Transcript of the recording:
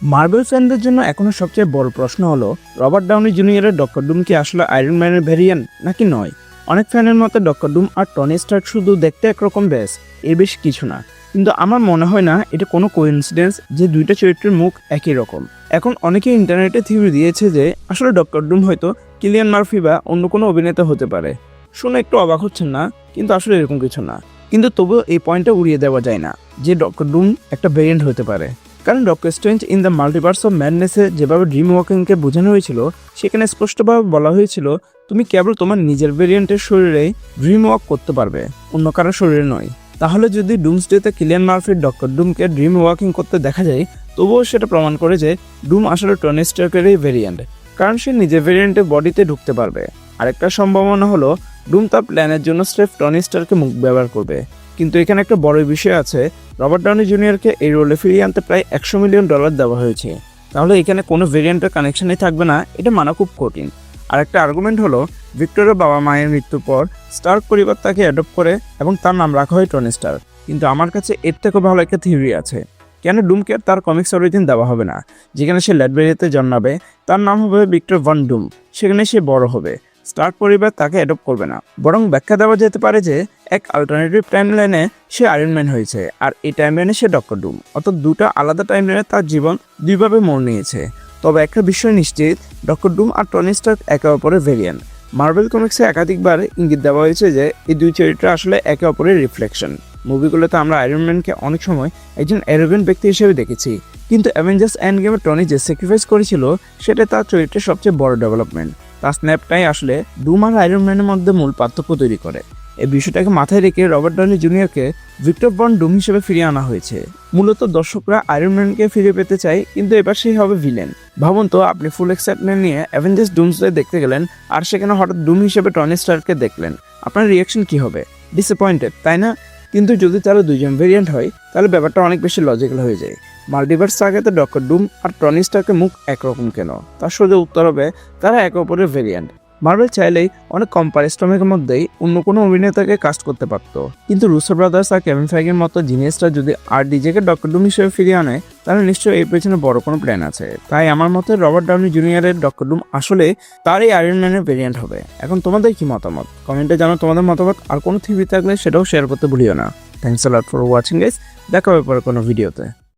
Marble ফ্যানদের জন্য এখনো সবচেয়ে বড় প্রশ্ন হলো রবার্ট ডাউনি জুনিয়রের ডক্টর ডুম কি আসলে আয়রন ম্যানের ভ্যারিয়েন্ট নাকি নয়। অনেক ফ্যানের মতে ডক্টর ডুম আর টনি স্টার্ক শুধু দেখতে একরকম ব্যাস, এর বেশি কিছু না। কিন্তু আমার মনে হয় না এটা কোনো কোইন্সিডেন্স যে দুইটা চরিত্রের মুখ একই রকম। এখন অনেকে ইন্টারনেটে থিওরি দিয়েছে যে আসলে ডক্টর ডুম হয়তো কিলিয়ান মার্ফি বা অন্য কোনো অভিনেতা হতে পারে। শুনে একটু অবাক হচ্ছেন না? কিন্তু আসলে এরকম কিছু না। কিন্তু তবুও এই পয়েন্টটা উড়িয়ে দেওয়া যায় না যে ডক্টর ডুম একটা ভেরিয়েন্ট হতে পারে। কারণ Doctor Strange in the Multiverse of ম্যাডনেসে যেভাবে ড্রিম ওয়াকিংকে বোঝানো হয়েছিল, সেখানে স্পষ্টভাবে বলা হয়েছিল তুমি কেবল তোমার নিজের ভেরিয়েন্টের শরীরেই ড্রিম ওয়াক করতে পারবে, অন্য কারো শরীরে নয়। তাহলে যদি ডুমসডেতে কিলিয়ান মার্ফির ডক্টর ডুমকে ড্রিম ওয়াকিং করতে দেখা যায়, তবুও সেটা প্রমাণ করে যে ডুম আসলে টনি স্টার্কেরই ভেরিয়েন্ট, কারণ সে নিজের ভেরিয়েন্টের বডিতে ঢুকতে পারবে। আরেকটা সম্ভাবনা হলো ডুম তার প্ল্যানের জন্য স্রেফ টনি স্টার্ককে মুখ ব্যবহার করবে। কিন্তু এখানে একটা বড় বিষয় আছে, রবার্ট ডাউনি জুনিয়রকে এই রোলে ফিরিয়ে আনতে প্রায় $100 মিলিয়ন দেওয়া হয়েছে। তাহলে এখানে কোনো ভেরিয়েন্টের কানেকশনই থাকবে না, এটা মানা খুব কঠিন। আর একটা আর্গুমেন্ট হলো ভিক্টরের বাবা মায়ের মৃত্যুর পর স্টার্ক পরিবার তাকে অ্যাডপ্ট করে এবং তার নাম রাখা হয় টনি স্টার্ক। কিন্তু আমার কাছে এর থেকেও ভালো একটা থিওরি আছে, কেন ডুমকে তার কমিক্স অরিজিন দেওয়া হবে না। যেখানে সে ল্যাডবেরিতে জন্মাবে তার নাম হবে ভিক্টর ভন ডুম, সেখানে সে বড় হবে। স্টার্ক পরিবার তাকে অ্যাডপ্ট করবে না, বরং ব্যাখ্যা দেওয়া যেতে পারে যে এক অল্টারনেটিভ টাইমলাইনে সে আয়রন ম্যান হয়েছে আর এই টাইমলাইনে সে ডক্টর ডুম, অর্থাৎ দুটো আলাদা টাইমলাইনে তার জীবন দুইভাবে মোড় নিয়েছে। তবে একটা বিষয় নিশ্চিত, ডক্টর ডুম আর টনি স্টার্ক একে অপরের ভেরিয়েন্ট। মার্বেল কমিক্সে একাধিকবার ইঙ্গিত দেওয়া হয়েছে যে এই দুই চরিত্র আসলে একে অপরের রিফ্লেকশন। মুভিগুলোতে আমরা আয়রন ম্যানকে অনেক সময় একজন অ্যারোগেন্ট ব্যক্তি হিসেবে দেখেছি, কিন্তু অ্যাভেঞ্জার্স এন্ড গেমে টনি যে স্যাক্রিফাইস করেছিল সেটা তার চরিত্রের সবচেয়ে বড় ডেভেলপমেন্ট। তার স্ন্যাপটাই আসলে ডুম আর আয়রন ম্যানের মধ্যে মূল পার্থক্য তৈরি করে। এই বিষয়টাকে মাথায় রেখে রবার্ট ডাউনি জুনিয়রকে ভিক্টর ভন ডুম হিসেবে ফিরিয়ে আনা হয়েছে। মূলত দর্শকরা আয়রন ম্যানকে ফিরে পেতে চায়, কিন্তু এবার সেই হবে ভিলেন। ভাবুন তো, আপনি ফুল এক্সাইটমেন্ট নিয়ে অ্যাভেঞ্জার্স ডুমসডে দেখতে গেলেন আর সেখানে হঠাৎ ডুম হিসেবে টনি স্টার্ককে দেখলেন, আপনার রিয়াকশন কি হবে? ডিসঅ্যাপয়েন্টেড, তাই না? কিন্তু যদি তারা দুইজন ভেরিয়েন্ট হয় তাহলে ব্যাপারটা অনেক বেশি লজিক্যাল হয়ে যায়। মাল্টিভার্স সাগাতে ডক্টর ডুম আর টনি স্টার্কের মুখ একরকম কেন? তার সোজা উত্তর হবে তারা একে অপরের ভেরিয়েন্ট। মার্বেল চাইলেই অনেক কম পারিশ্রমিকের মধ্যেই অন্য কোনো অভিনেতাকে কাস্ট করতে পারত, কিন্তু রুসো ব্রাদার্স আর কেভিন ফেইগের মতো জিনিয়াসরা যদি আর ডিজেকে ডক্টর ডুম হিসেবে ফিরিয়ে আনে, তাহলে নিশ্চয়ই এর পেছনে বড় কোনো প্ল্যান আছে। তাই আমার মতে রবার্ট ডাউনি জুনিয়রের ডক্টর ডুম আসলে তারই আয়রন ম্যানের ভেরিয়েন্ট হবে। এখন তোমাদের কি মতামত? কমেন্টে জানাও তোমাদের মতামত, আর কোনো থিওরি থাকলে সেটাও শেয়ার করতে ভুলিও না। Thanks a lot for watching guys, দেখা হবে পরে কোনো ভিডিওতে।